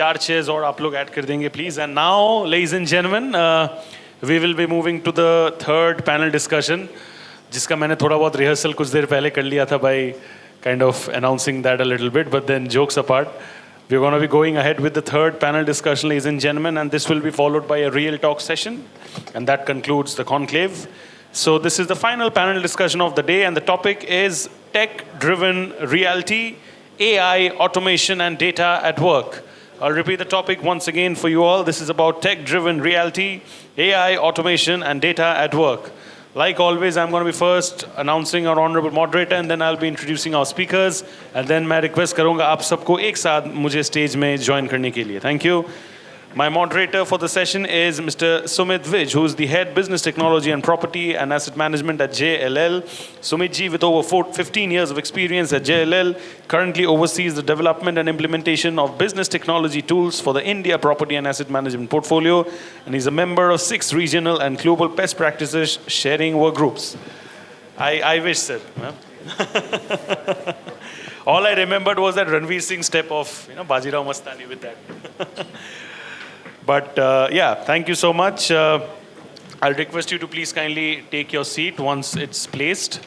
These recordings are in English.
चार chairs और आप लोग ऐड कर देंगे please. And now, ladies and gentlemen, we will be moving to the third panel discussion, जिसका मैंने थोड़ा बहुत rehearsal कुछ देर पहले कर लिया था by kind of announcing that a little bit. But then jokes apart, we're going to be going ahead with the third panel discussion, ladies and gentlemen, and this will be followed by a real talk session, and that concludes the conclave. So this is the final panel discussion of the day, and the topic is tech-driven reality, AI, automation, and data at work. I'll repeat the topic once again for you all. This is about tech-driven reality, AI, automation, and data at work. Like always, I'm going to be first announcing our honorable moderator, and then I'll be introducing our speakers, and then मैं request करूँगा आप सबको एक साथ मुझे stage में join करने के लिए. Thank you. My moderator for the session is Mr. Sumit Vijh, who is the head business technology and property and asset management at JLL. Sumit ji, with over 15 years of experience at JLL, currently oversees the development and implementation of business technology tools for the India property and asset management portfolio, and he's a member of 6 regional and global best practices sharing work groups. I wish, sir. All I remembered was that Ranveer Singh step of Bajirao Mastani with that. But yeah, thank you so much. I'll request you to please kindly take your seat once it's placed.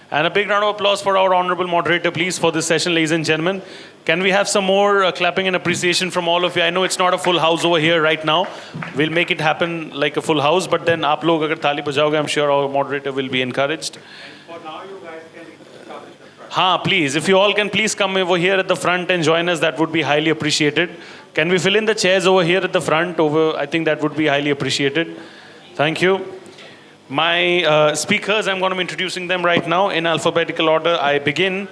And a big round of applause for our honorable moderator, please, for this session, ladies and gentlemen. Can we have some more clapping and appreciation from all of you? I know it's not a full house over here right now. We'll make it happen like a full house, but then aap log agar thali bajaoge, I'm sure our moderator will be encouraged. And for now, you guys can come in the front. Ha, please. If you all can please come over here at the front and join us, that would be highly appreciated. Can we fill in the chairs over here at the front? I think that would be highly appreciated. Thank you. My speakers, I'm going to be introducing them right now in alphabetical order. I begin.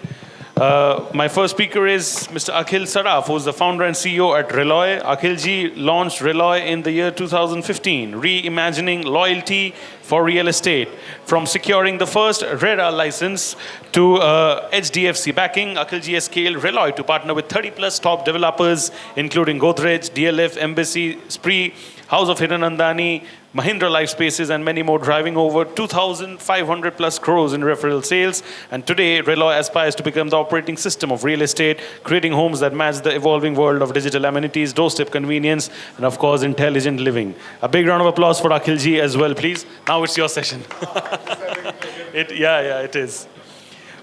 My first speaker is Mr. Akhil Saraf, who is the founder and CEO at Reloy. Akhil ji launched Reloy in the year 2015, reimagining loyalty for real estate. From securing the first RERA license to HDFC backing, Akhil ji has scaled Reloy to partner with 30 plus top developers, including Godrej, DLF, Embassy, Spree, House of Hiranandani, Mahindra Life Spaces, and many more, driving over 2,500 plus crores in referral sales. And today, Reloy aspires to become the operating system of real estate, creating homes that match the evolving world of digital amenities, doorstep convenience, and of course, intelligent living. A big round of applause for Akhil ji as well, please. Now it's your session. It is.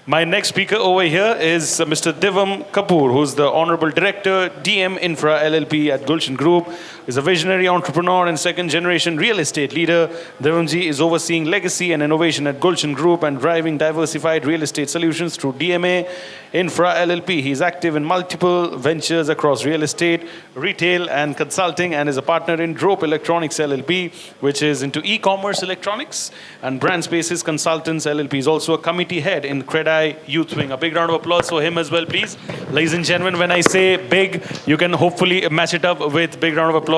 My next speaker over here is Mr. Divam Kapoor, who's the Honorable Director, DM Infra LLP at Gulshan Group. He's a visionary entrepreneur and second-generation real estate leader. Divamji is overseeing legacy and innovation at Gulshan Group and driving diversified real estate solutions through DMA Infra LLP. He's active in multiple ventures across real estate, retail, and consulting, and is a partner in Drope Electronics LLP, which is into e-commerce electronics, and Brand Spaces Consultants LLP. He's also a committee head in Credai Youth Wing. A big round of applause for him as well, please. Ladies and gentlemen, when I say big, you can hopefully match it up with big round of applause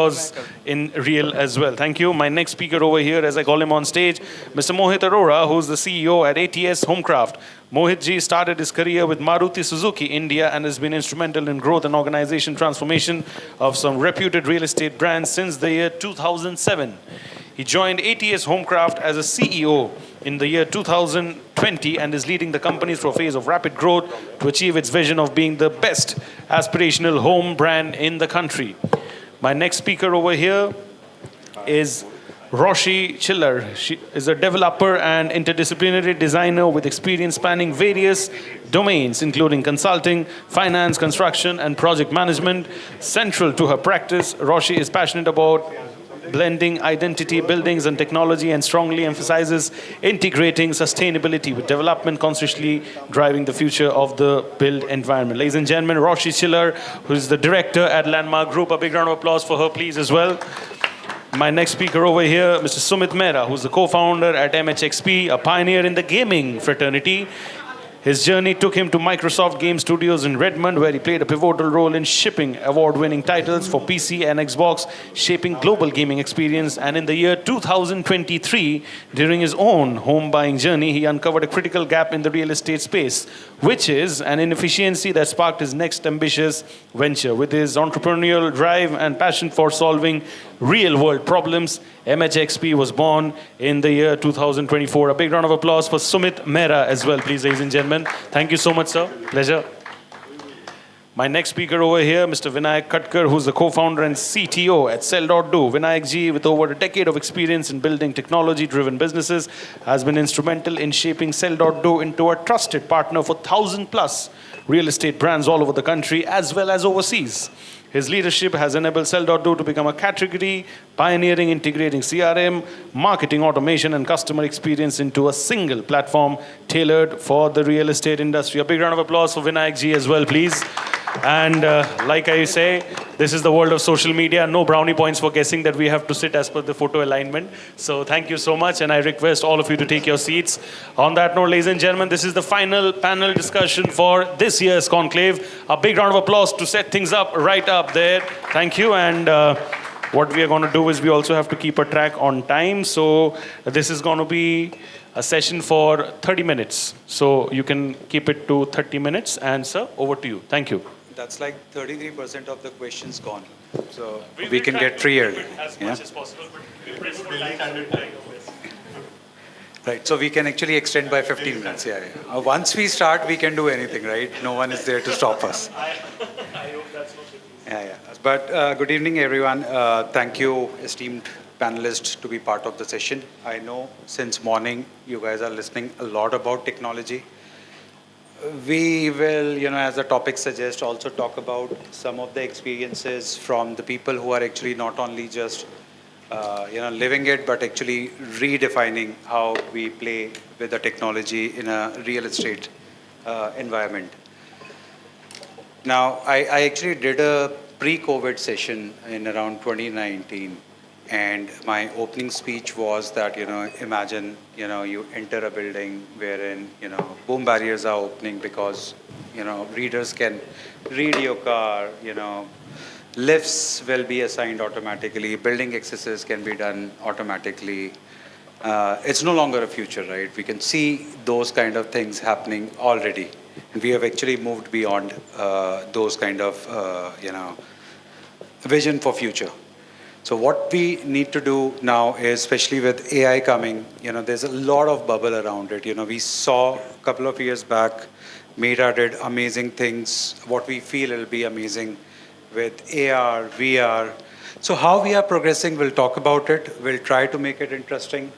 in real as well. Thank you. My next speaker over here, as I call him on stage, Mr. Mohit Arora, who's the CEO at ATS HomeKraft. Mohit ji started his career with Maruti Suzuki India and has been instrumental in growth and organization transformation of some reputed real estate brands since the year 2007. He joined ATS HomeKraft as a CEO in the year 2020 and is leading the company through a phase of rapid growth to achieve its vision of being the best aspirational home brand in the country. My next speaker over here is Roshy Chhillar. She is a developer and interdisciplinary designer with experience spanning various domains, including consulting, finance, construction, and project management. Central to her practice, Roshy is passionate about blending identity, buildings, and technology, and strongly emphasizes integrating sustainability with development, consciously driving the future of the built environment. Ladies and gentlemen, Roshy Chhillar, who is the director at Landmark Group. A big round of applause for her, please, as well. My next speaker over here, Mr. Sumit Mehra, who's the co-founder at MHXP, a pioneer in the gaming fraternity. His journey took him to Microsoft Game Studios in Redmond, where he played a pivotal role in shipping award-winning titles for PC and Xbox, shaping global gaming experience. And in the year 2023, during his own home buying journey, he uncovered a critical gap in the real estate space, which is an inefficiency that sparked his next ambitious venture. With his entrepreneurial drive and passion for solving real-world problems, MHXP was born in the year 2024. A big round of applause for Sumit Mehra as well, please, ladies and gentlemen. Thank you so much, sir. Pleasure. My next speaker over here, Mr. Vinayak Katkar, who's the co-founder and CTO at Sell.do. Vinayak ji, with over a decade of experience in building technology-driven businesses, has been instrumental in shaping Sell.do into a trusted partner for 1,000+ real estate brands all over the country as well as overseas. His leadership has enabled Sell.do to become a category, pioneering integrating CRM, marketing automation, and customer experience into a single platform tailored for the real estate industry. A big round of applause for Vinayak ji as well, please. And like I say, this is the world of social media. No brownie points for guessing that we have to sit as per the photo alignment. So thank you so much, and I request all of you to take your seats. On that note, ladies and gentlemen, this is the final panel discussion for this year's conclave. A big round of applause to set things up right up there. Thank you. And what we are going to do is we also have to keep a track on time. So this is going to be a session for 30 minutes. So you can keep it to 30 minutes. And sir, over to you. Thank you. That's like 33% of the questions gone. So we can get three early. As much as possible, but we'll press for time. Right, so we can actually extend by 15 minutes. Yeah. Once we start, we can do anything, right? No one is there to stop us. I hope that's not the case. Yeah. But good evening, everyone. Thank you, esteemed panelists, to be part of the session. I know since morning you guys are listening a lot about technology. We will, as the topic suggests, also talk about some of the experiences from the people who are actually not only just, living it, but actually redefining how we play with the technology in a real estate environment. Now, I actually did a pre-COVID session in around 2019. And my opening speech was that, imagine, you enter a building wherein, boom barriers are opening because, readers can read your car, lifts will be assigned automatically, building accesses can be done automatically. It's no longer a future, right? We can see those kind of things happening already. And we have actually moved beyond those kind of, vision for future. So what we need to do now is, especially with AI coming, there's a lot of bubble around it. We saw a couple of years back, Mehra did amazing things. What we feel will be amazing with AR, VR. So how we are progressing, we'll talk about it. We'll try to make it interesting.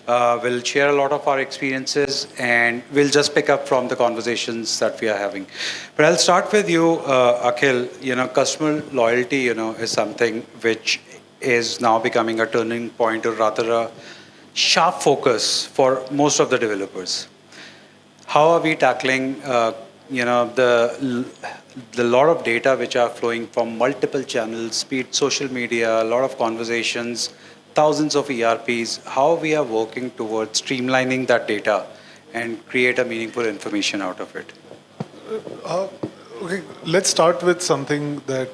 We'll share a lot of our experiences, and we'll just pick up from the conversations that we are having. But I'll start with you, Akhil. Customer loyalty, is something which is now becoming a turning point, or rather a sharp focus for most of the developers. How are we tackling, the lot of data which are flowing from multiple channels, be it social media, a lot of conversations, thousands of ERPs, how we are working towards streamlining that data and create a meaningful information out of it? Okay, let's start with something that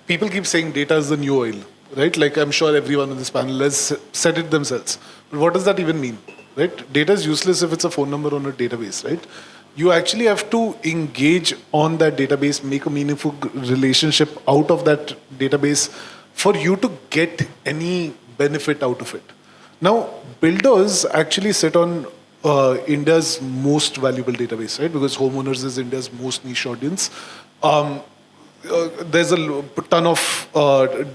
people keep saying data is the new oil, right? Like I'm sure everyone on this panel has said it themselves. But what does that even mean, right? Data is useless if it's a phone number on a database, right? You actually have to engage on that database, make a meaningful relationship out of that database for you to get any benefit out of it. Now, builders actually sit on India's most valuable database, right? Because homeowners is India's most niche audience. There's a ton of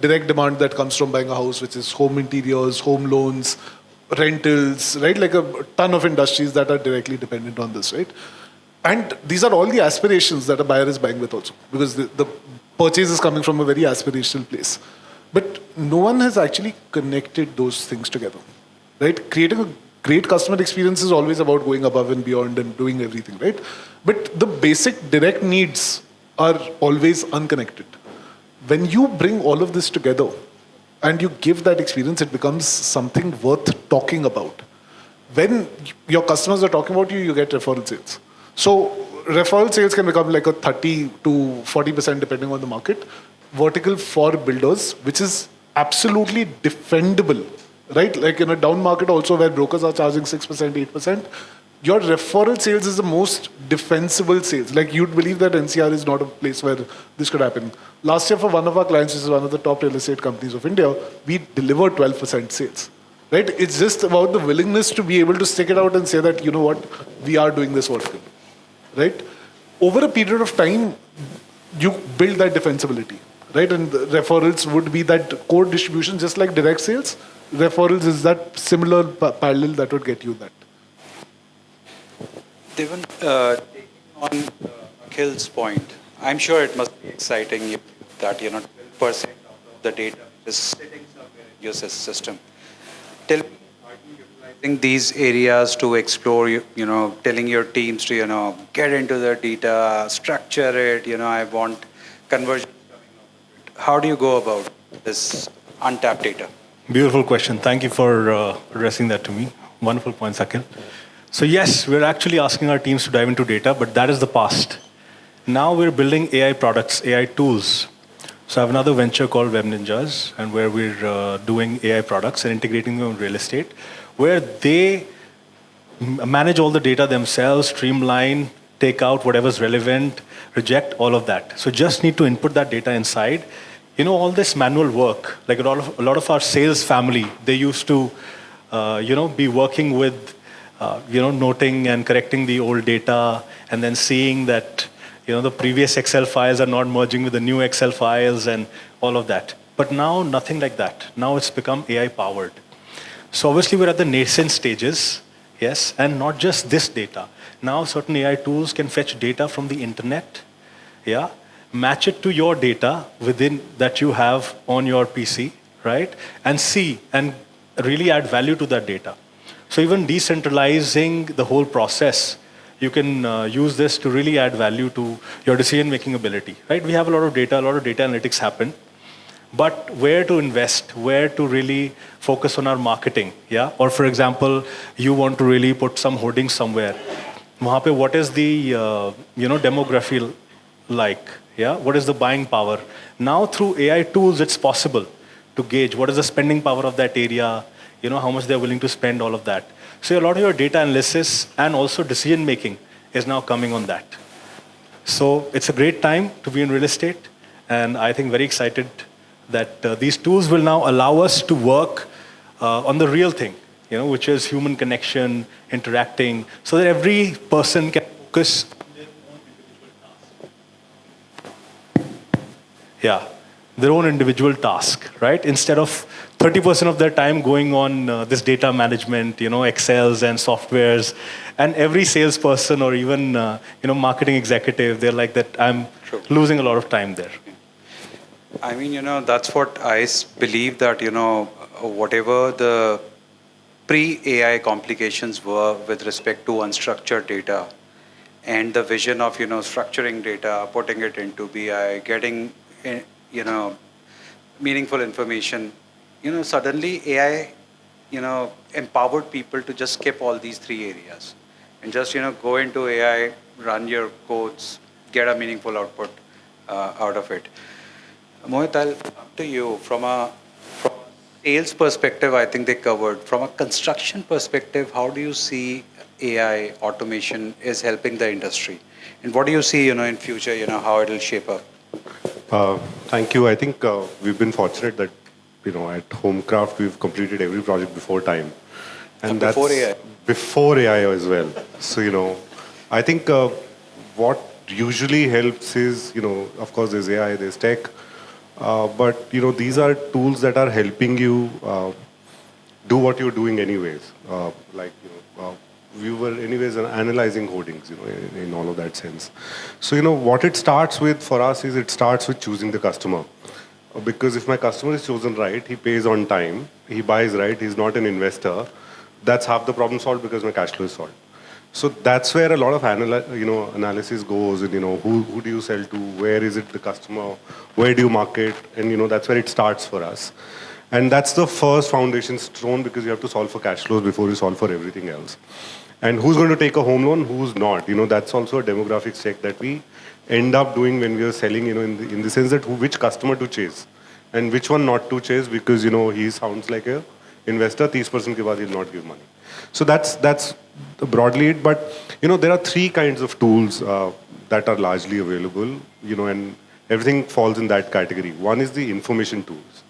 direct demand that comes from buying a house, which is home interiors, home loans, rentals, right? Like a ton of industries that are directly dependent on this, right? And these are all the aspirations that a buyer is buying with also, because the purchase is coming from a very aspirational place. But no one has actually connected those things together, right? Creating a great customer experience is always about going above and beyond and doing everything, right? But the basic direct needs are always unconnected. When you bring all of this together and you give that experience, it becomes something worth talking about. When your customers are talking about you, you get referral sales. So referral sales can become like a 30 to 40% depending on the market vertical for builders, which is absolutely defendable, right? Like in a down market also where brokers are charging 6%, 8%, your referral sales is the most defensible sales. Like you'd believe that NCR is not a place where this could happen. Last year for one of our clients, which is one of the top real estate companies of India, we delivered 12% sales, right? It's just about the willingness to be able to stick it out and say that, you know what, we are doing this vertical, right? over a period of time, you build that defensibility, right? And the referrals would be that core distribution, just like direct sales. Referrals is that similar parallel that would get you that. Divam, taking on Akhil's point, I'm sure it must be exciting that 12% of the data is sitting somewhere in your system. Tell me, are you utilizing these areas to explore, telling your teams to, get into the data, structure it, I want conversions coming out of it. How do you go about this untapped data? Beautiful question. Thank you for addressing that to me. Wonderful points, Akhil. So yes, we're actually asking our teams to dive into data, but that is the past. Now we're building AI products, AI tools. So I have another venture called Web Ninjas, and where we're doing AI products and integrating them in real estate, where they manage all the data themselves, streamline, take out whatever's relevant, reject all of that. So just need to input that data inside. All this manual work, like a lot of our sales family, they used to, be working with, noting and correcting the old data, and then seeing that, the previous Excel files are not merging with the new Excel files and all of that. But now, nothing like that. Now it's become AI powered. So obviously we're at the nascent stages, yes, and not just this data. Now certain AI tools can fetch data from the internet, yeah, match it to your data within that you have on your PC, right? And see and really add value to that data. So even decentralizing the whole process, you can use this to really add value to your decision-making ability, right? We have a lot of data analytics happen, but where to invest, where to really focus on our marketing, yeah? Or for example, you want to really put some hoardings somewhere. Wahan pe what is the demography like? Yeah, what is the buying power? Now through AI tools, it's possible to gauge what is the spending power of that area, how much they're willing to spend, all of that. So a lot of your data analysis and also decision making is now coming on that. So it's a great time to be in real estate, and I think very excited that these tools will now allow us to work on the real thing, which is human connection, interacting, so that every person can focus. Yeah, their own individual task, right? Instead of 30% of their time going on this data management, Excels and softwares, and every salesperson or even marketing executive, they're like that. I'm losing a lot of time there. I mean, that's what I believe that whatever the pre-AI complications were with respect to unstructured data, and the vision of structuring data, putting it into BI, getting meaningful information. Suddenly AI, empowered people to just skip all these three areas and just, go into AI, run your codes, get a meaningful output out of it. Mohit, I'll come to you. From a sales perspective, I think they covered. From a construction perspective, how do you see AI automation is helping the industry? And what do you see, in future, how it will shape up? Thank you. I think we've been fortunate that, at HomeKraft, we've completed every project before time. And that's before AI? Before AI as well. So, I think what usually helps is, of course, there's AI, there's tech. But, these are tools that are helping you do what you're doing anyways. We were anyways analyzing hoardings, in all of that sense. So, what it starts with for us is it starts with choosing the customer. Because if my customer is chosen right, he pays on time, he buys right, he's not an investor, that's half the problem solved because my cash flow is solved. So that's where a lot of analysis goes, and who do you sell to, where is it the customer, where do you market, and that's where it starts for us. And that's the first foundation stone, because you have to solve for cash flows before you solve for everything else. And who's going to take a home loan, who's not? That's also a demographics check that we end up doing when we are selling, in the sense that which customer to chase and which one not to chase, because, he sounds like a investor, 30% ke baad he'll not give money. So that's broadly it. But, there are three kinds of tools that are largely available, and everything falls in that category. One is the information tools.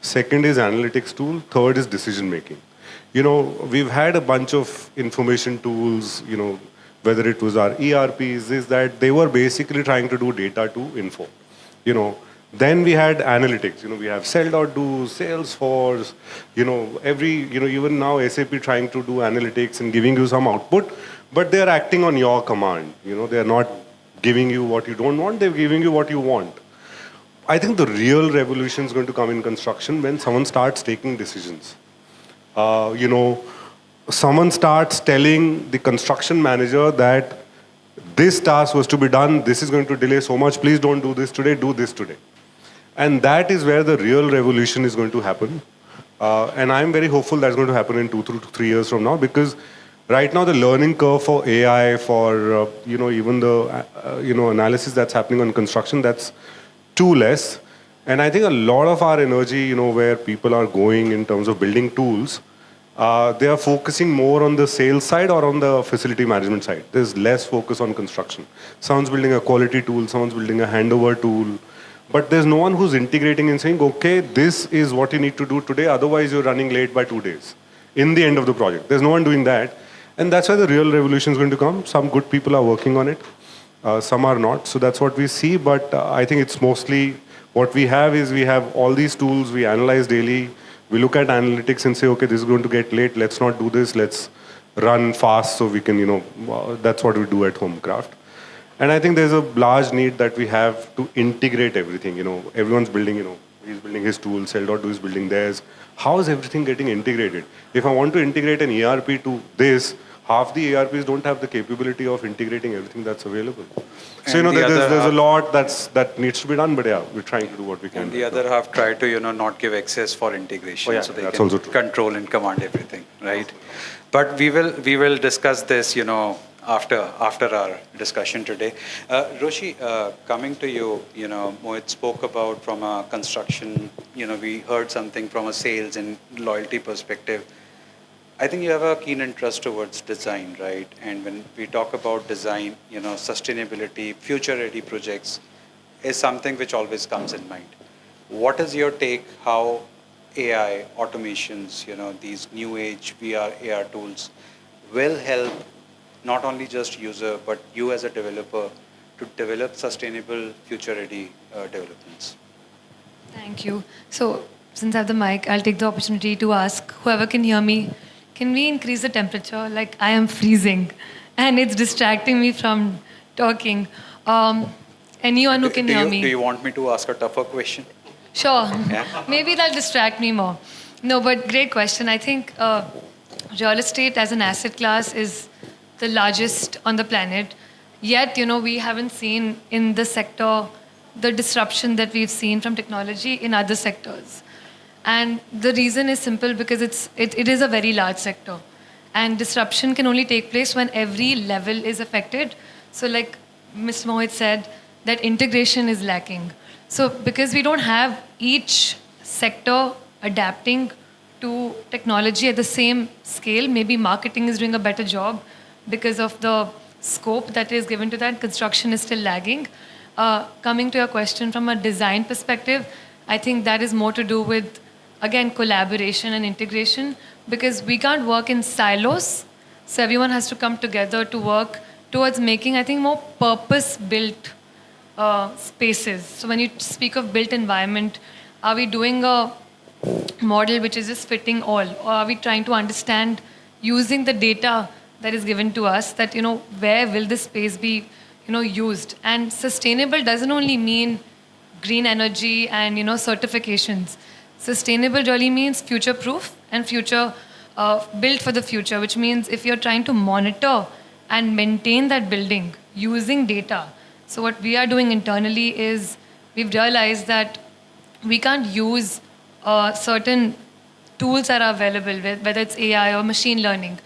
Second is analytics tool. Third is decision making. We've had a bunch of information tools, whether it was our ERPs, is that they were basically trying to do data to info. You know, then we had analytics. You know, we have Sell.do, Salesforce. You know, even now SAP trying to do analytics and giving you some output, but they are acting on your command. You know, they are not giving you what you don't want. They're giving you what you want. I think the real revolution is going to come in construction when someone starts taking decisions. You know, someone starts telling the construction manager that this task was to be done, this is going to delay so much, please don't do this today, do this today. And that is where the real revolution is going to happen. And I'm very hopeful that's going to happen in 2 to 3 years from now, because right now the learning curve for AI, for you know, even the analysis that's happening on construction, that's too less. And I think a lot of our energy, you know, where people are going in terms of building tools, they are focusing more on the sales side or on the facility management side. There's less focus on construction. Someone's building a quality tool, someone's building a handover tool, but there's no one who's integrating and saying, okay, this is what you need to do today, otherwise you're running late by 2 days in the end of the project. There's no one doing that. And that's why the real revolution is going to come. Some good people are working on it. Some are not. So that's what we see. But I think it's mostly what we have is we have all these tools we analyze daily. We look at analytics and say, okay, this is going to get late. Let's not do this. Let's run fast so we can, you know, that's what we do at HomeKraft. And I think there's a large need that we have to integrate everything. You know, everyone's building, you know, he's building his tool, Sell.do is building theirs. How is everything getting integrated? If I want to integrate an ERP to this, half the ERPs don't have the capability of integrating everything that's available. So, you know, there's a lot that needs to be done, but yeah, we're trying to do what we can. And the other half try to, you know, not give access for integration, so they can control and command everything, right? But we will discuss this, you know, after our discussion today. Roshy, coming to you, you know, Mohit spoke about from a construction, you know, we heard something from a sales and loyalty perspective. I think you have a keen interest towards design, right? And when we talk about design, you know, sustainability, future-ready projects is something which always comes in mind. What is your take how AI, automations, you know, these new age VR, AR tools will help not only just user, but you as a developer to develop sustainable future-ready developments? Thank you. So since I have the mic, I'll take the opportunity to ask whoever can hear me, can we increase the temperature? Like I am freezing and it's distracting me from talking. Anyone who can hear me. Do you want me to ask a tougher question? Sure. Yeah. Maybe that'll distract me more. No, but great question. I think real estate as an asset class is the largest on the planet. Yet, you know, we haven't seen in the sector the disruption that we've seen from technology in other sectors. And the reason is simple because it is a very large sector. And disruption can only take place when every level is affected. So like Mr. Mohit said, that integration is lacking. So because we don't have each sector adapting to technology at the same scale, maybe marketing is doing a better job because of the scope that is given to that. Construction is still lagging. Coming to your question from a design perspective, I think that is more to do with, again, collaboration and integration, because we can't work in silos. So everyone has to come together to work towards making, I think, more purpose-built spaces. So when you speak of built environment, are we doing a model which is just fitting all? Or are we trying to understand using the data that is given to us that, you know, where will this space be, you know, used? And sustainable doesn't only mean green energy and, you know, certifications. Sustainable really means future-proof and future built for the future, which means if you're trying to monitor and maintain that building using data. So what we are doing internally is we've realized that we can't use certain tools that are available, whether it's AI or machine learning.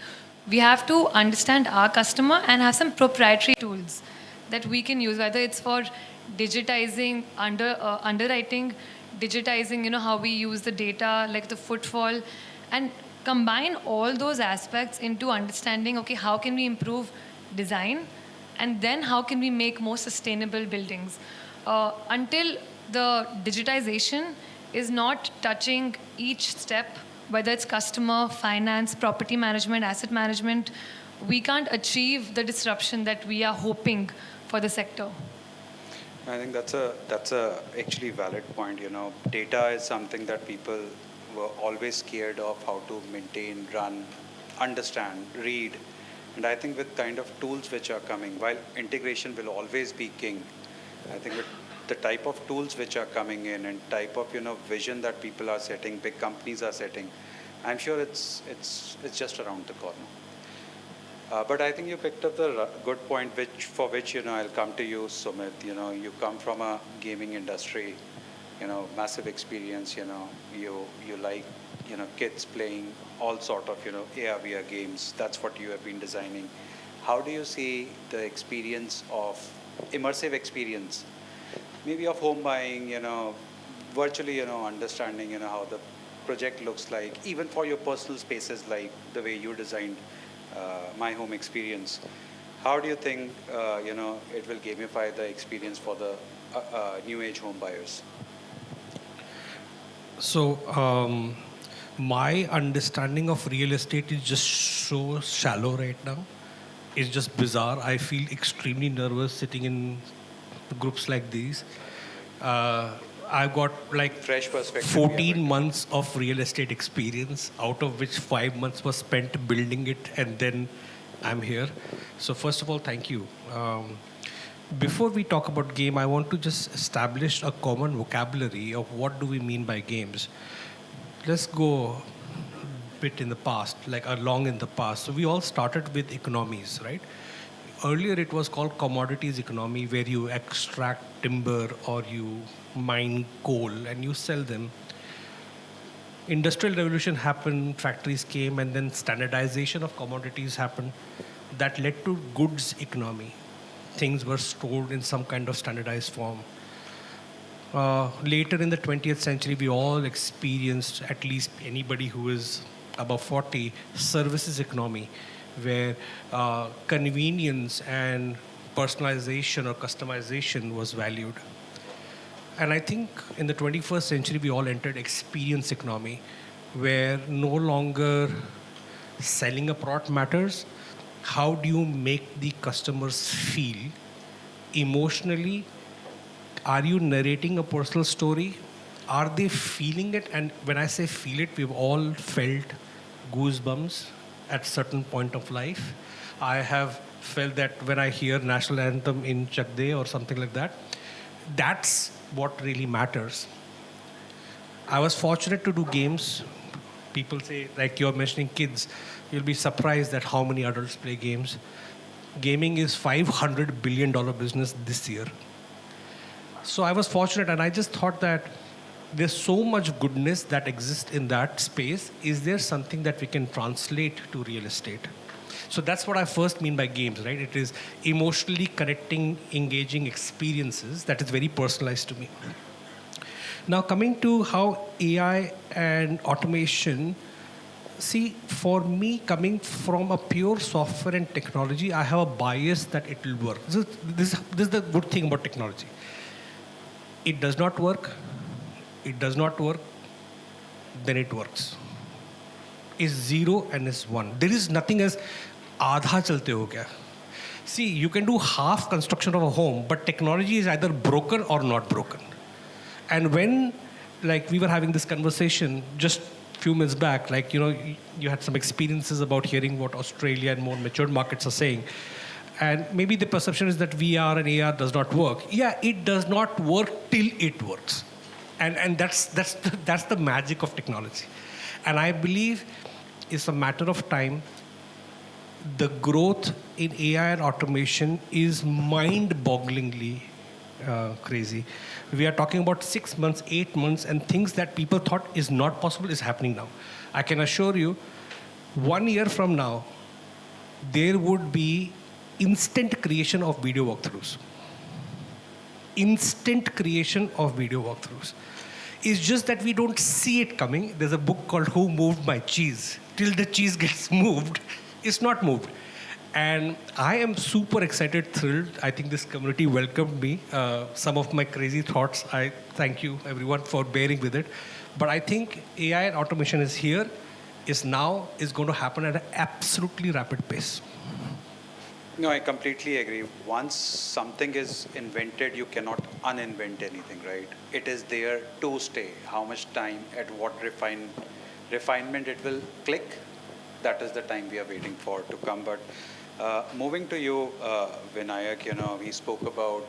We have to understand our customer and have some proprietary tools that we can use, whether it's for digitizing underwriting, digitizing, you know, how we use the data, like the footfall, and combine all those aspects into understanding, okay, how can we improve design, and then how can we make more sustainable buildings. Until the digitization is not touching each step, whether it's customer, finance, property management, asset management, we can't achieve the disruption that we are hoping for the sector. I think that's a actually valid point. Data is something that people were always scared of how to maintain, run, understand, read. And I think with kind of tools which are coming, while integration will always be king, I think with the type of tools which are coming in and type of vision that people are setting, big companies are setting, I'm sure it's just around the corner. But I think you picked up the good point, for which I'll come to you, Sumit. You come from a gaming industry, massive experience. You like kids playing all sort of AR VR games. That's what you have been designing. How do you see the experience of immersive experience, maybe of home buying? Virtually understanding how the project looks like, even for your personal spaces, like the way you designed my home experience. How do you think it will gamify the experience for the new age home buyers? So my understanding of real estate is just so shallow right now. It's just bizarre. I feel extremely nervous sitting in groups like these. I've got like Fresh perspective. 14 months of real estate experience, out of which 5 months was spent building it, and then I'm here. So first of all, thank you. Before we talk about game, I want to just establish a common vocabulary of what do we mean by games. Let's go a bit in the past, like along in the past. So we all started with economies, right? Earlier it was called commodities economy, where you extract timber or you mine coal and you sell them. Industrial revolution happened, factories came, and then standardization of commodities happened. That led to goods economy. Things were stored in some kind of standardized form. Later in the 20th century, we all experienced, at least anybody who is above 40, services economy, where convenience and personalization or customization was valued. And I think in the 21st century, we all entered experience economy, where no longer selling a product matters. How do you make the customers feel emotionally? Are you narrating a personal story? Are they feeling it? And when I say feel it, we've all felt goosebumps at certain point of life. I have felt that when I hear national anthem in Chak De or something like that. That's what really matters. I was fortunate to do games. People say, like you're mentioning kids, you'll be surprised at how many adults play games. Gaming is $500 billion business this year. So I was fortunate, and I just thought that there's so much goodness that exists in that space. Is there something that we can translate to real estate? So that's what I first mean by games, right? It is emotionally connecting, engaging experiences that is very personalized to me. Now coming to how AI and automation, see, for me, coming from a pure software and technology, I have a bias that it will work. This is the good thing about technology. It does not work. It does not work. Then it works. Is 0 and is 1. There is nothing as आधा चलते हो क्या. See, you can do half construction of a home, but technology is either broken or not broken. And when, like, we were having this conversation just few minutes back, like, you had some experiences about hearing what Australia and more matured markets are saying. And maybe the perception is that VR and AR does not work. Yeah, it does not work till it works. And that's the magic of technology. And I believe it's a matter of time. The growth in AI and automation is mind-bogglingly crazy. We are talking about 6 months, 8 months, and things that people thought is not possible is happening now. I can assure you, 1 year from now, there would be instant creation of video walkthroughs. Instant creation of video walkthroughs. It's just that we don't see it coming. There's a book called Who Moved My Cheese? Till the cheese gets moved, it's not moved. And I am super excited, thrilled. I think this community welcomed me. Some of my crazy thoughts, I thank you everyone for bearing with it. But I think AI and automation is here, is now, is going to happen at an absolutely rapid pace. No, I completely agree. Once something is invented, you cannot uninvent anything, right? It is there to stay. How much time, at what refinement it will click, that is the time we are waiting for to come. But moving to you, Vinayak, we spoke about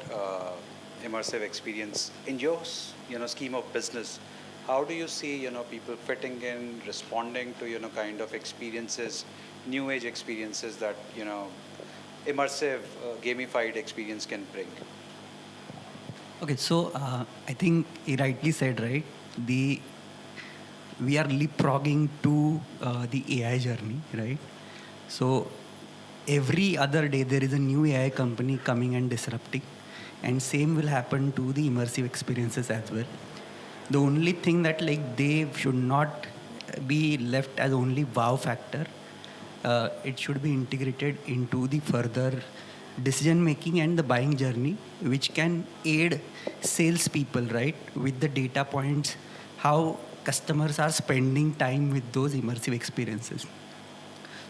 immersive experience in your, scheme of business. How do you see, people fitting in, responding to, kind of experiences, new age experiences that, immersive, gamified experience can bring? Okay, so I think he rightly said, right? We are leapfrogging to the AI journey, right? So every other day there is a new AI company coming and disrupting, and same will happen to the immersive experiences as well. The only thing that like they should not be left as only wow factor. It should be integrated into the further decision making and the buying journey, which can aid salespeople, right, with the data points, how customers are spending time with those immersive experiences.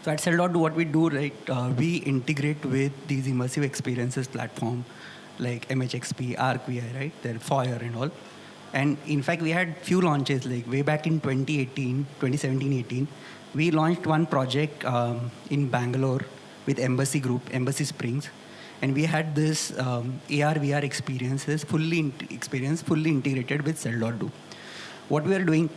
So at Sell.do, what we do, right, we integrate with these immersive experiences platform like MHXP, ArcVI, right, their Foyer and all. And in fact, we had few launches like way back in 2017-18. We launched one project in Bangalore with Embassy Group, Embassy Springs, and we had this AR/VR experiences fully integrated with Sell.do. What we are doing,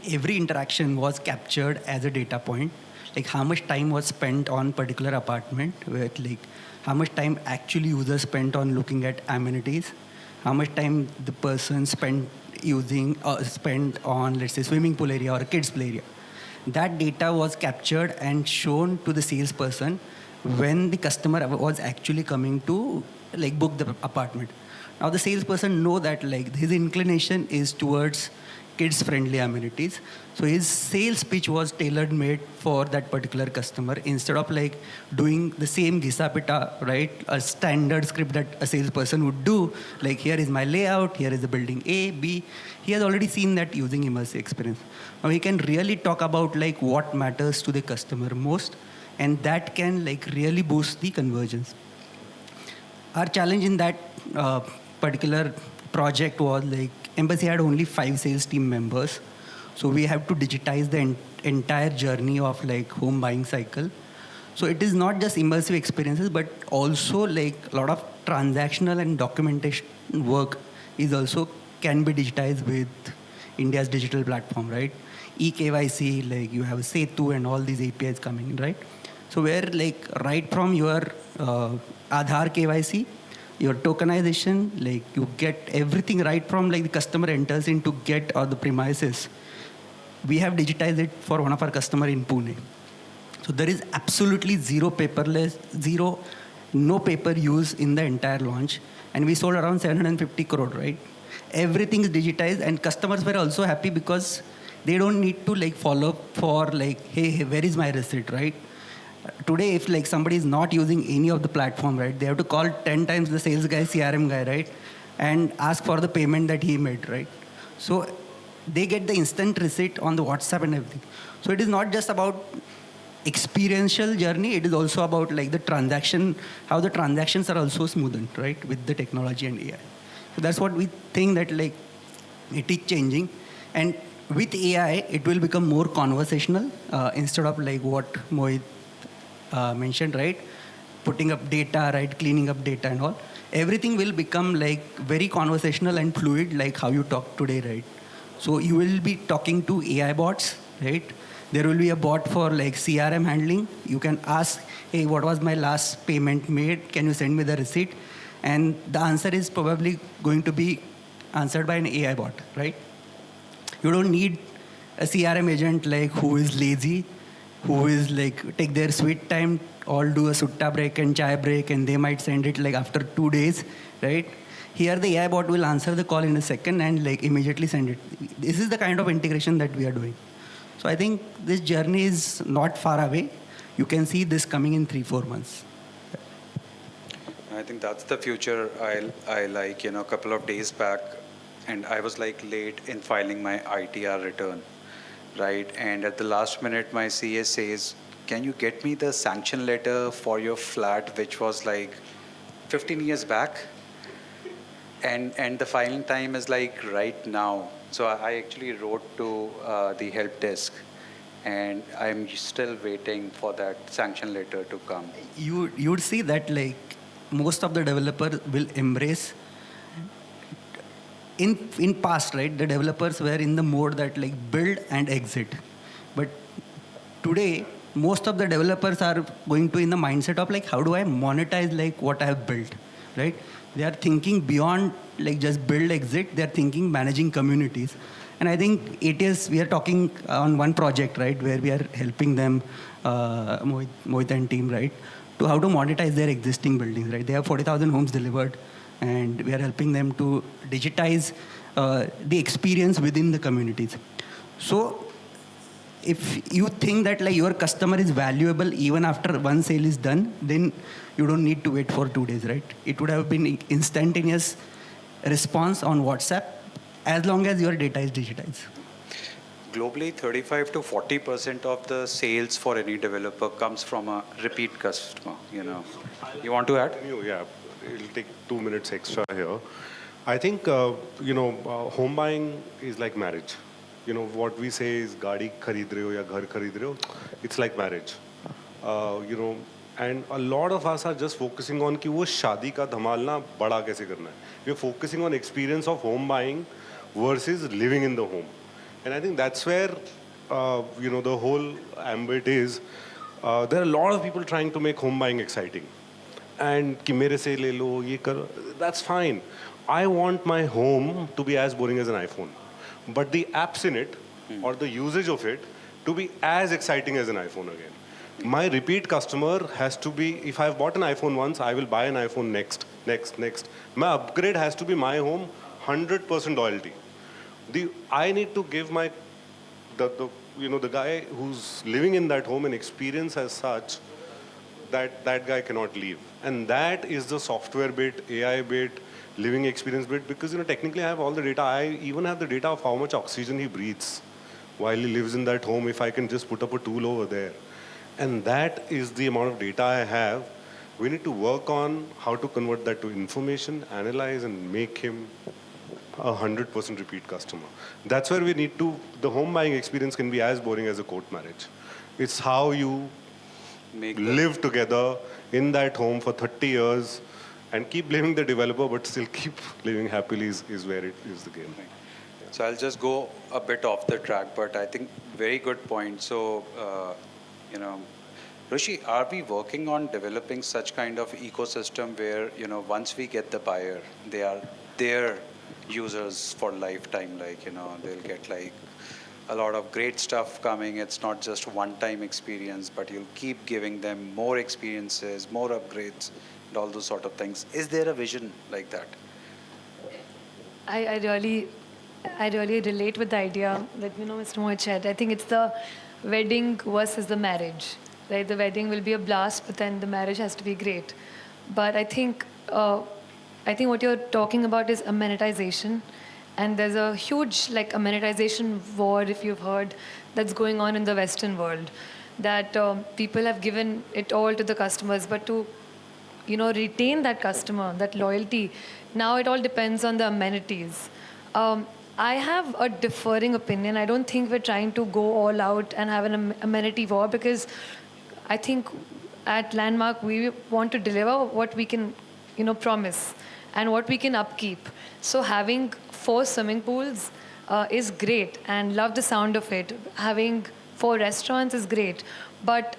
every interaction was captured as a data point, like how much time was spent on particular apartment, with like how much time actually users spent on looking at amenities, how much time the person spent on, let's say, swimming pool area or a kids play area. That data was captured and shown to the salesperson when the customer was actually coming to like book the apartment. Now the salesperson know that like his inclination is towards kids friendly amenities, so his sales pitch was tailor made for that particular customer instead of like doing the same gisapita, right, a standard script that a salesperson would do, like here is my layout, here is the building A, B. He has already seen that using immersive experience. Now he can really talk about like what matters to the customer most, and that can like really boost the conversions. Our challenge in that particular project was like Embassy had only 5 sales team members, so we have to digitize the entire journey of like home buying cycle. So it is not just immersive experiences, but also like a lot of transactional and documentation work is also can be digitized with India's digital platform, right? eKYC, like you have a Setu and all these APIs coming in, right? So where like right from your Aadhaar KYC, your tokenization, like you get everything right from like the customer enters in to get the premises. We have digitized it for one of our customer in Pune. So there is absolutely no paper use in the entire launch, and we sold around 750 crore, right? Everything is digitized, and customers were also happy because they don't need to like follow up for like, hey, where is my receipt, right? Today, if like somebody is not using any of the platform, right, they have to call 10 times the sales guy, CRM guy, right, and ask for the payment that he made, right? So they get the instant receipt on the WhatsApp and everything. So it is not just about experiential journey, it is also about like the transaction, how the transactions are also smoothened, right, with the technology and AI. So that's what we think that like it is changing, and with AI it will become more conversational instead of like what Mohit mentioned, right, putting up data, right, cleaning up data and all. Everything will become like very conversational and fluid, like how you talk today, right? So you will be talking to AI bots, right? There will be a bot for like CRM handling. You can ask, hey, what was my last payment made? Can you send me the receipt? And the answer is probably going to be answered by an AI bot, right? You don't need a CRM agent like who is lazy, who is like take their sweet time, all do a sutta break and chai break, and they might send it like after 2 days, right? Here the AI bot will answer the call in a second and like immediately send it. This is the kind of integration that we are doing. So I think this journey is not far away. You can see this coming in 3-4 months. I think that's the future I like. A couple of days back, and I was like late in filing my ITR return, right? And at the last minute, my CA says, can you get me the sanction letter for your flat, which was like 15 years back? And the filing time is like right now. So I actually wrote to the help desk, and I'm still waiting for that sanction letter to come. You'd see that like most of the developers will embrace. In past, right, the developers were in the mode that like build and exit, but today most of the developers are going to in the mindset of like how do I monetize like what I have built, right? They are thinking beyond like just build exit. They are thinking managing communities, and I think we are talking on one project, right, where we are helping them, Mohit and team, right, to how to monetize their existing buildings, right? They have 40,000 homes delivered, and we are helping them to digitize the experience within the communities. So if you think that like your customer is valuable even after one sale is done, then you don't need to wait for 2 days, right? It would have been instantaneous response on WhatsApp as long as your data is digitized. Globally, 35 to 40% of the sales for any developer comes from a repeat customer. You want to add? Yeah, it'll take 2 minutes extra here. I think home buying is like marriage. What we say is gaadi kharid rahe ho ya ghar kharid rahe ho, it's like marriage. And a lot of us are just focusing on कि वो शादी का धमाल ना बड़ा कैसे करना है. We're focusing on experience of home buying versus living in the home. And I think that's where the whole ambit is. There are a lot of people trying to make home buying exciting. And कि मेरे से ले लो ये करो, that's fine. I want my home to be as boring as an iPhone, but the apps in it or the usage of it to be as exciting as an iPhone again. My repeat customer has to be, if I've bought an iPhone once, I will buy an iPhone next. My upgrade has to be my home, 100% loyalty. I need to give the guy who's living in that home an experience as such that guy cannot leave. And that is the software bit, AI bit, living experience bit, because technically I have all the data. I even have the data of how much oxygen he breathes while he lives in that home if I can just put up a tool over there. And that is the amount of data I have. We need to work on how to convert that to information, analyze, and make him a 100% repeat customer. That's where we need to, the home buying experience can be as boring as a court marriage. It's how you live together in that home for 30 years and keep blaming the developer, but still keep living happily is where it is the game. So I'll just go a bit off the track, but I think very good point. So, Roshy, are we working on developing such kind of ecosystem where, once we get the buyer, they are their users for lifetime, they'll get like a lot of great stuff coming. It's not just one-time experience, but you'll keep giving them more experiences, more upgrades, and all those sort of things. Is there a vision like that? I really relate with the idea that Mr. Mohit said. I think it's the wedding versus the marriage, right? The wedding will be a blast, but then the marriage has to be great. But I think what you're talking about is amenitization, and there's a huge amenitization war, if you've heard, that's going on in the Western world. That people have given it all to the customers, but to retain that customer, that loyalty, now it all depends on the amenities. I have a differing opinion. I don't think we're trying to go all out and have an amenity war, because I think at Landmark we want to deliver what we can promise and what we can upkeep. So having 4 swimming pools is great, and love the sound of it. Having 4 restaurants is great, but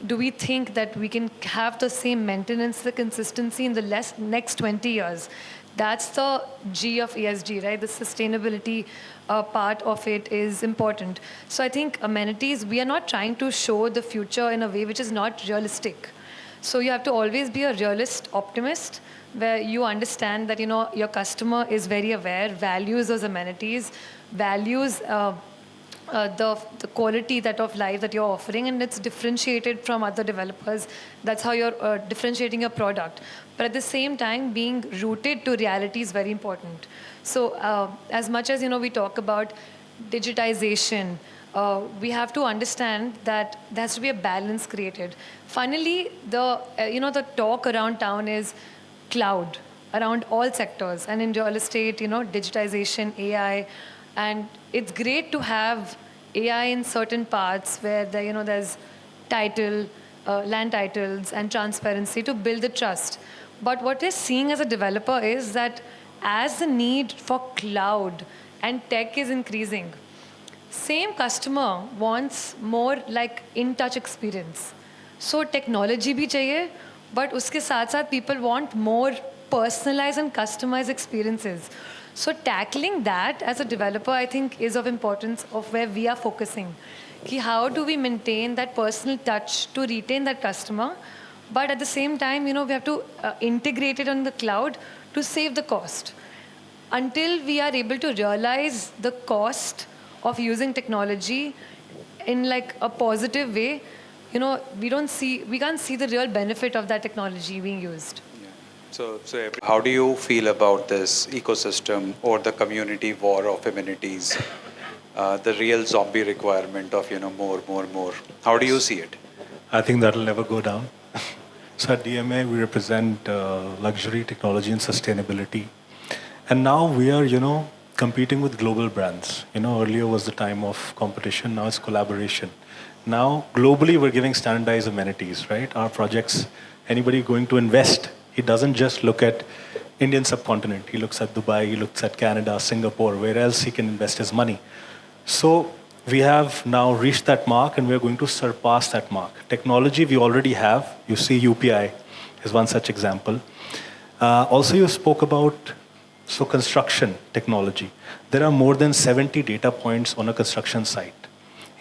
do we think that we can have the same maintenance, the consistency in the next 20 years? That's the G of ESG, right? The sustainability part of it is important. So I think amenities, we are not trying to show the future in a way which is not realistic. So you have to always be a realist optimist, where you understand that your customer is very aware, values those amenities, values the quality of life that you're offering, and it's differentiated from other developers. That's how you're differentiating your product. But at the same time, being rooted to reality is very important. So as much as we talk about digitization, we have to understand that there has to be a balance created. Finally, the talk around town is cloud around all sectors, and in real estate, digitization, AI, and it's great to have AI in certain parts where there's title, land titles, and transparency to build the trust. But what we're seeing as a developer is that as the need for cloud and tech is increasing, same customer wants more like in-touch experience. So technology bhi chahiye, but uske saath people want more personalized and customized experiences. So tackling that as a developer, I think, is of importance of where we are focusing. Ki how do we maintain that personal touch to retain that customer, but at the same time, we have to integrate it on the cloud to save the cost. Until we are able to realize the cost of using technology in like a positive way, we can't see the real benefit of that technology being used. So how do you feel about this ecosystem or the community war of amenities? The real zombie requirement of more. How do you see it? I think that'll never go down. So at DMA, we represent luxury, technology, and sustainability. And now we are, competing with global brands. Earlier was the time of competition, now it's collaboration. Now, globally, we're giving standardized amenities, right? Our projects, anybody going to invest, he doesn't just look at Indian subcontinent. He looks at Dubai, he looks at Canada, Singapore, where else he can invest his money. So we have now reached that mark and we're going to surpass that mark. Technology we already have. You see UPI is one such example. Also you spoke about construction technology. There are more than 70 data points on a construction site.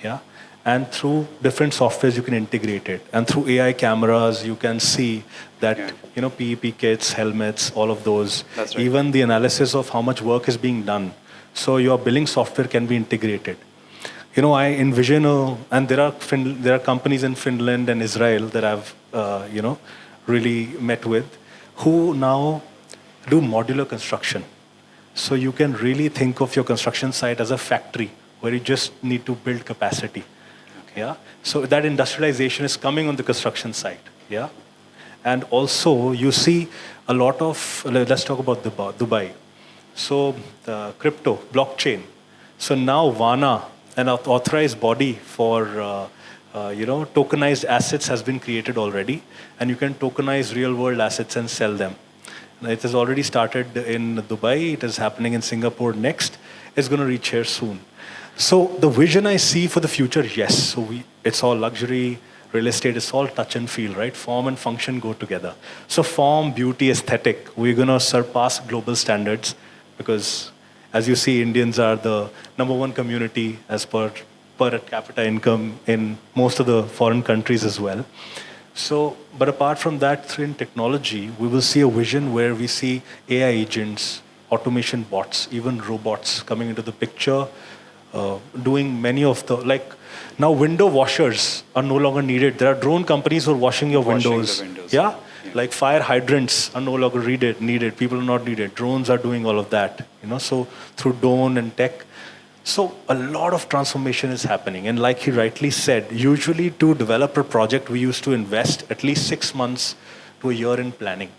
Yeah. And through different softwares, you can integrate it. And through AI cameras, you can see that, PEP kits, helmets, all of those. That's right. Even the analysis of how much work is being done. So your billing software can be integrated. I envision, and there are companies in Finland and Israel that I've, really met with, who now do modular construction. So you can really think of your construction site as a factory where you just need to build capacity. Yeah. So that industrialization is coming on the construction site. Yeah. And also you see a lot of, let's talk about Dubai. So the crypto, blockchain. So now Vana, an authorized body for, tokenized assets has been created already. And you can tokenize real world assets and sell them. It has already started in Dubai. It is happening in Singapore next. It's going to reach here soon. So the vision I see for the future, yes. So it's all luxury, real estate, it's all touch and feel, right? Form and function go together. So form, beauty, aesthetic, we're going to surpass global standards because as you see, Indians are the #1 community as per capita income in most of the foreign countries as well. So, but apart from that, in technology, we will see a vision where we see AI agents, automation bots, even robots coming into the picture, doing many of the, now window washers are no longer needed. There are drone companies who are washing your windows. Yeah? Like fire hydrants are no longer needed. People are not needed. Drones are doing all of that. So through drone and tech. So a lot of transformation is happening. And like he rightly said, usually to develop a project, we used to invest at least 6 months to a year in planning,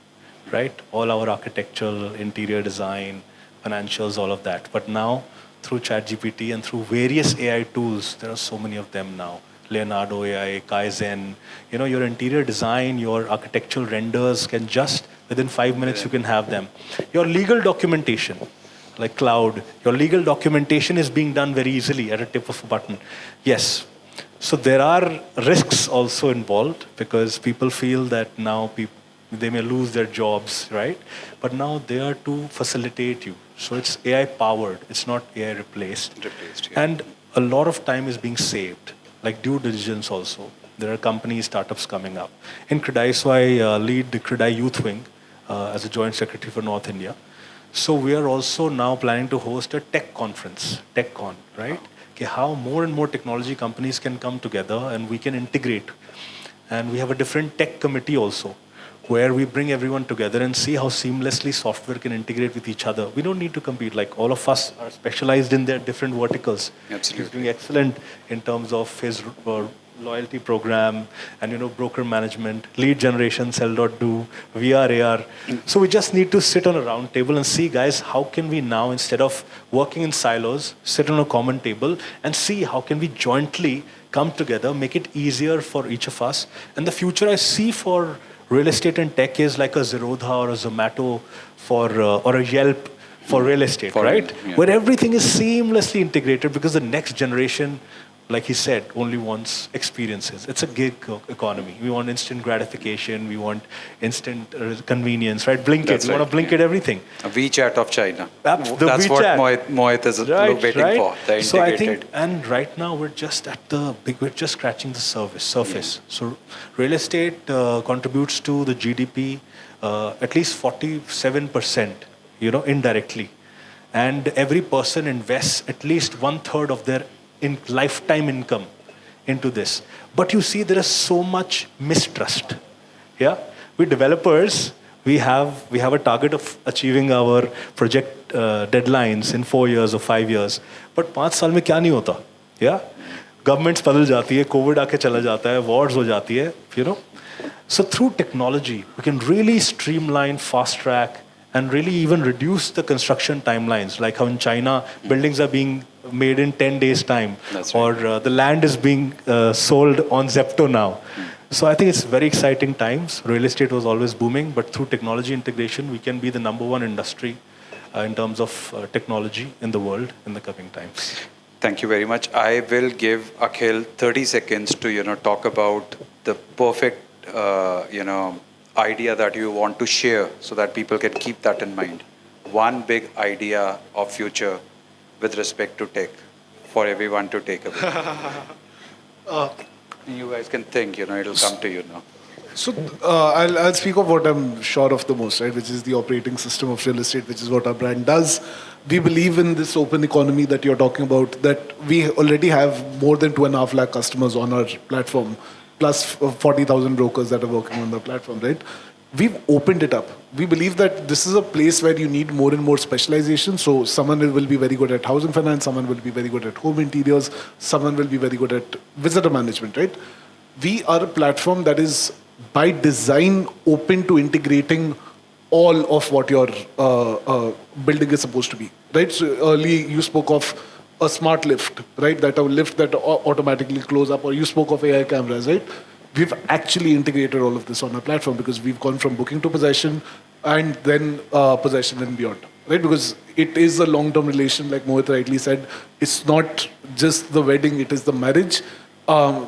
right? All our architectural, interior design, financials, all of that. But now through ChatGPT and through various AI tools, there are so many of them now. Leonardo AI, Kaizen, your interior design, your architectural renders can just, within 5 minutes, you can have them. Your legal documentation, like cloud, your legal documentation is being done very easily at a tip of a button. Yes. So there are risks also involved because people feel that now they may lose their jobs, right? But now they are to facilitate you. So it's AI powered. It's not AI replaced. Yeah. And a lot of time is being saved, like due diligence also. There are companies, startups coming up. In CREDAI, so I lead the CREDAI Youth Wing as a joint secretary for North India. So we are also now planning to host a tech conference, TechCon, right? Okay, how more and more technology companies can come together and we can integrate. And we have a different tech committee also, where we bring everyone together and see how seamlessly software can integrate with each other. We don't need to compete. Like all of us are specialized in their different verticals. Absolutely. He's doing excellent in terms of his loyalty program and broker management, lead generation, Sell.do, VR, AR. So we just need to sit on a round table and see, guys, how can we now, instead of working in silos, sit on a common table and see how can we jointly come together, make it easier for each of us. And the future I see for real estate and tech is like a Zerodha or a Zomato or a Yelp for real estate, right? Yeah. Where everything is seamlessly integrated because the next generation, like he said, only wants experiences. It's a gig economy. We want instant gratification. We want instant convenience, right? Blink That's it. We want to blink it everything. A WeChat of China. That's That's what Mohit is waiting for. The integrated. So I think, and right now we're just we're just scratching the surface. So real estate contributes to the GDP at least 47%, indirectly. And every person invests at least 1/3 of their lifetime income into this. But you see, there is so much mistrust. Yeah, we developers, we have a target of achieving our project deadlines in 4 years or 5 years. But 5 साल में क्या नहीं होता? Yeah, governments बदल जाती है, COVID आके चला जाता है, wars हो जाती है, So through technology, we can really streamline, fast track, and really even reduce the construction timelines, like how in China, buildings are being made in 10 days' time, or the land is being sold on Zepto now. So I think it's very exciting times. Real estate was always booming, but through technology integration, we can be the #1 industry in terms of technology in the world in the coming times. Thank you very much. I will give Akhil 30 seconds to talk about the perfect idea that you want to share so that people can keep that in mind. One big idea of future with respect to tech for everyone to take away. You guys can think, it'll come to you now. So I'll speak of what I'm sure of the most, right, which is the operating system of real estate, which is what our brand does. We believe in this open economy that you're talking about, that we already have more than 2.5 lakh customers on our platform, plus 40,000 brokers that are working on the platform, right? We've opened it up. We believe that this is a place where you need more and more specialization. So someone will be very good at housing finance, someone will be very good at home interiors, someone will be very good at visitor management, right? We are a platform that is by design open to integrating all of what your building is supposed to be, right? So early you spoke of a smart lift, right? That a lift that automatically close up, or you spoke of AI cameras, right? We've actually integrated all of this on our platform because we've gone from booking to possession and then possession and beyond, right? Because it is a long-term relation, like Mohit rightly said. It's not just the wedding, it is the marriage.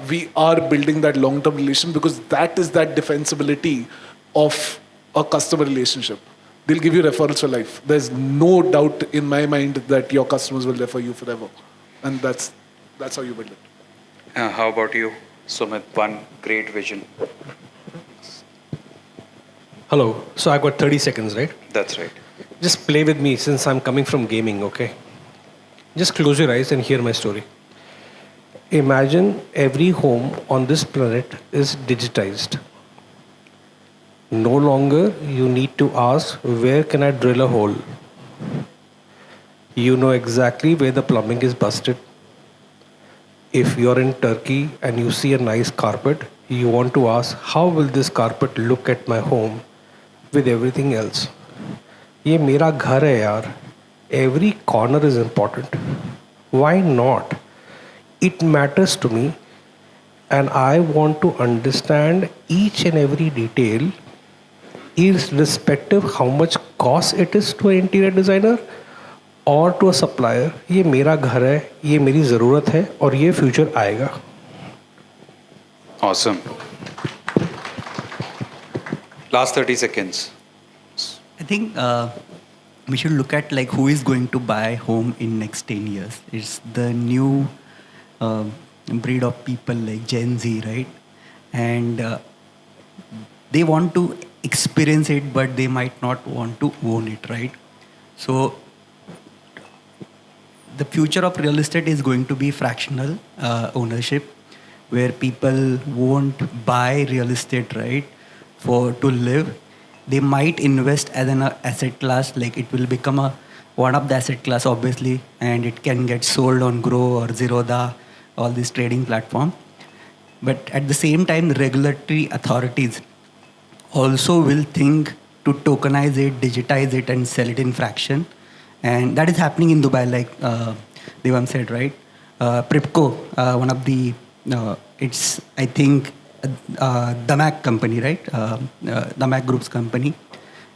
We are building that long-term relation because that is that defensibility of a customer relationship. They'll give you referrals for life. There's no doubt in my mind that your customers will refer you forever. And that's how you build it. How about you, Sumit? One great vision. Hello. So I've got 30 seconds, right? That's right. Just play with me since I'm coming from gaming, okay? Just close your eyes and hear my story. Imagine every home on this planet is digitized. No longer you need to ask, where can I drill a hole? You know exactly where the plumbing is busted. If you're in Turkey and you see a nice carpet, you want to ask, how will this carpet look at my home with everything else? ये मेरा घर है यार. Every corner is important. Why not? It matters to me, and I want to understand each and every detail, irrespective how much cost it is to an interior designer or to a supplier. ये मेरा घर है, ये मेरी ज़रूरत है और ये future आएगा. Awesome. Last 30 seconds. I think we should look at like who is going to buy home in next 10 years. It's the new breed of people like Gen Z, right? And they want to experience it, but they might not want to own it, right? So the future of real estate is going to be fractional ownership, where people won't buy real estate, right, for to live, they might invest as an asset class. Like it will become one of the asset class, obviously, and it can get sold on Grow or Zerodha, all these trading platform. But at the same time, the regulatory authorities also will think to tokenize it, digitize it, and sell it in fraction. And that is happening in Dubai, like Divam said, right? Pripco, one of the, it's, I think, Damak company, right? Damak Group's company.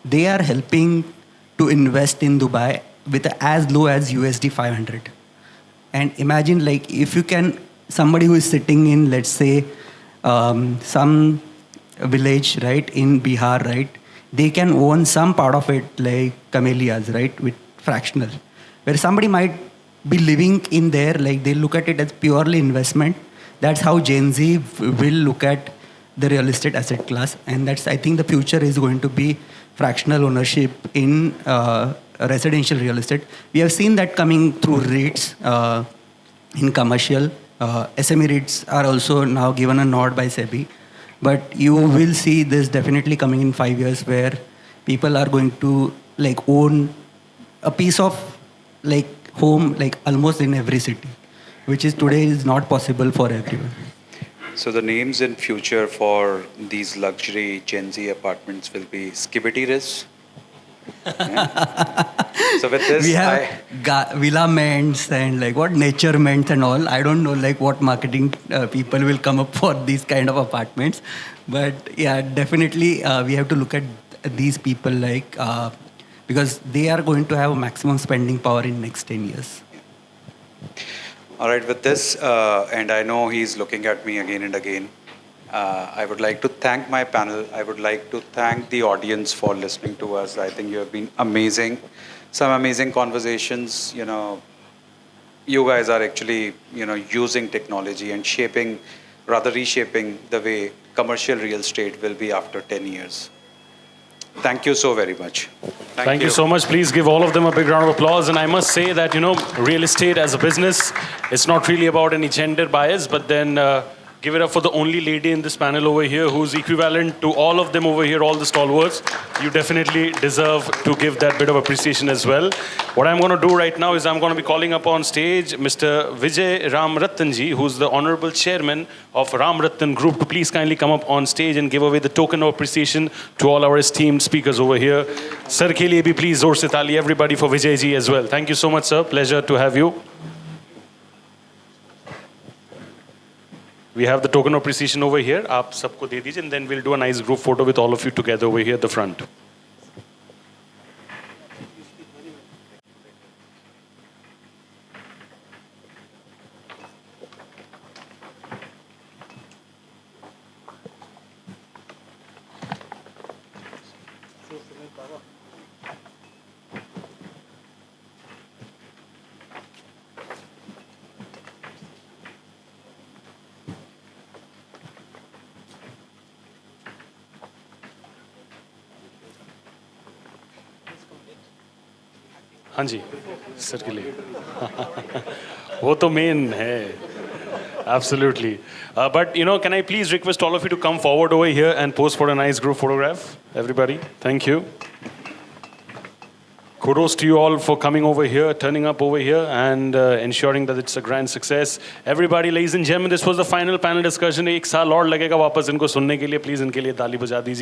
They are helping to invest in Dubai with as low as USD 500. And imagine, like, if you can, somebody who is sitting in, let's say, some village, right, in Bihar, right, they can own some part of it, like camellias, right, with fractional. Where somebody might be living in there, like they look at it as purely investment. That's how Gen Z will look at the real estate asset class. And that's, I think the future is going to be fractional ownership in residential real estate. We have seen that coming through REITs in commercial. SME REITs are also now given a nod by SEBI. But you will see this definitely coming in 5 years where people are going to like own a piece of like home like almost in every city, which is today is not possible for everyone. So the names in future for these luxury Gen Z apartments will be Skibbity Riz. Yeah. So with this, we have Villa Ments and like what Nature Ments and all. I don't know like what marketing people will come up for these kind of apartments. But yeah, definitely we have to look at these people like because they are going to have a maximum spending power in next 10 years. All right, with this, and I know he's looking at me again and again, I would like to thank my panel. I would like to thank the audience for listening to us. I think you have been amazing. Some amazing conversations. You know, you guys are actually, you know, using technology and shaping, rather reshaping the way commercial real estate will be after 10 years. Thank you so very much. Thank you so much. Please give all of them a big round of applause. And I must say that, you know, real estate as a business, it's not really about any gender bias, but then give it up for the only lady in this panel over here who's equivalent to all of them over here, all the stalwarts. You definitely deserve to give that bit of appreciation as well. What I'm going to do right now is I'm going to be calling up on stage Mr. Vijh Ramrattanji, who's the Honorable Chairman of Ramrattan Group, to please kindly come up on stage and give away the token of appreciation to all our esteemed speakers over here. Sir, ke liye bhi please zor se taali everybody for Vijay ji as well. Thank you so much, sir. Pleasure to have you. We have the token of appreciation over here. आप सबको दे दीजिए, and then we'll do a nice group photo with all of you together over here at the front. हाँ जी sir के लिए वो तो main है absolutely but you know, can I please request all of you to come forward over here and pose for a nice group photograph, everybody. Thank you. Kudos to you all for coming over here, turning up over here, and ensuring that it's a grand success. Everybody, ladies and gentlemen, this was the final panel discussion. एक साल और लगेगा वापस इनको सुनने के लिए. Please इनके लिए ताली बजा दीजिए.